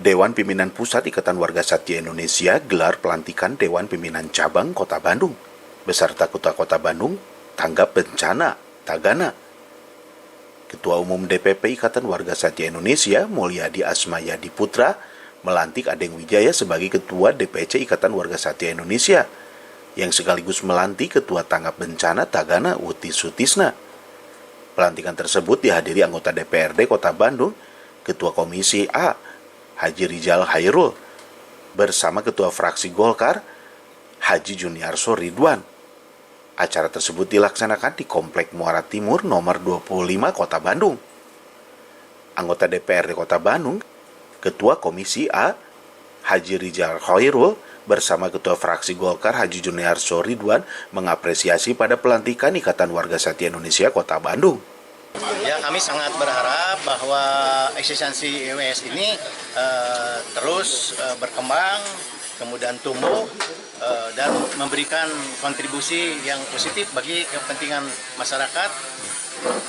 Dewan Pimpinan Pusat Ikatan Warga Satya Indonesia gelar pelantikan Dewan Pimpinan Cabang Kota Bandung beserta Kota Bandung tanggap bencana Tagana. Ketua Umum DPP Ikatan Warga Satya Indonesia Mulyadi Asmayadi Putra melantik Adeng Wijaya sebagai Ketua DPC Ikatan Warga Satya Indonesia yang sekaligus melantik Ketua Tanggap Bencana Tagana Uti Sutisna. Pelantikan tersebut dihadiri anggota DPRD Kota Bandung, Ketua Komisi A Haji Rizal Hairul bersama Ketua Fraksi Golkar Haji Juniarso Ridwan. Acara tersebut dilaksanakan di Komplek Muara Timur nomor 25 Kota Bandung. Anggota DPRD Kota Bandung, Ketua Komisi A Haji Rizal Hairul bersama Ketua Fraksi Golkar Haji Juniarso Ridwan mengapresiasi pada pelantikan Ikatan Warga Satya Indonesia Kota Bandung. Ya, kami sangat berharap bahwa eksistensi IWS ini terus berkembang, kemudian tumbuh dan memberikan kontribusi yang positif bagi kepentingan masyarakat,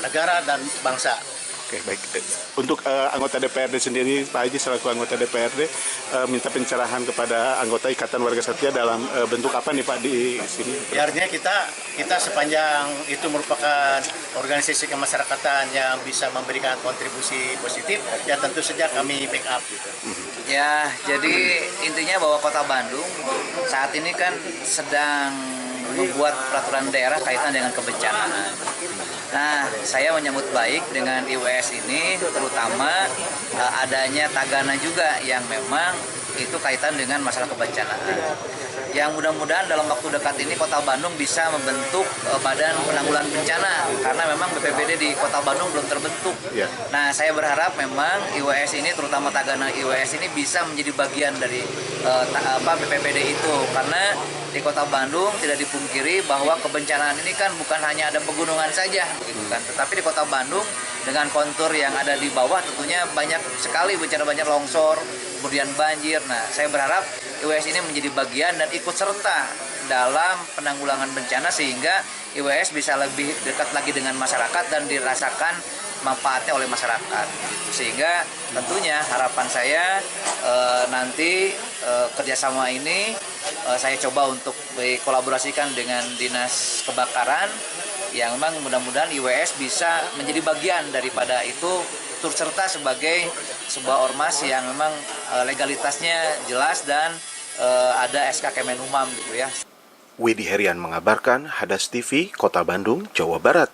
negara, dan bangsa. Oke, baik. Untuk anggota DPRD sendiri, Pak Haji selaku anggota DPRD minta pencerahan kepada anggota Ikatan Warga Satya dalam bentuk apa nih Pak di sini? Ya, artinya kita sepanjang itu merupakan organisasi kemasyarakatan yang bisa memberikan kontribusi positif, ya tentu saja kami backup gitu. Ya, jadi intinya bahwa Kota Bandung saat ini kan sedang membuat peraturan daerah kaitan dengan kebencanaan. Nah, saya menyambut baik dengan IWS ini, terutama adanya Tagana juga yang memang itu kaitan dengan masalah kebencanaan. Yang mudah-mudahan dalam waktu dekat ini Kota Bandung bisa membentuk Badan Penanggulangan Bencana, karena memang BPBD di Kota Bandung belum terbentuk. Ya. Nah, saya berharap memang IWS ini, terutama Tagana IWS ini bisa menjadi bagian dari BPBD itu, karena di Kota Bandung tidak dipungkiri bahwa kebencanaan ini kan bukan hanya ada pegunungan saja, begitu kan, tetapi di Kota Bandung dengan kontur yang ada di bawah tentunya banyak sekali bencana, banyak longsor, kemudian banjir. Nah, saya berharap IWS ini menjadi bagian dan ikut serta dalam penanggulangan bencana sehingga IWS bisa lebih dekat lagi dengan masyarakat dan dirasakan manfaatnya oleh masyarakat. Sehingga tentunya harapan saya nanti kerjasama ini saya coba untuk dikolaborasikan dengan Dinas Kebakaran yang memang mudah-mudahan IWS bisa menjadi bagian daripada itu, turut serta sebagai sebuah ormas yang memang legalitasnya jelas dan ada SK Kemenhumam gitu ya. Widi Herian mengabarkan, Hadas TV, Kota Bandung, Jawa Barat.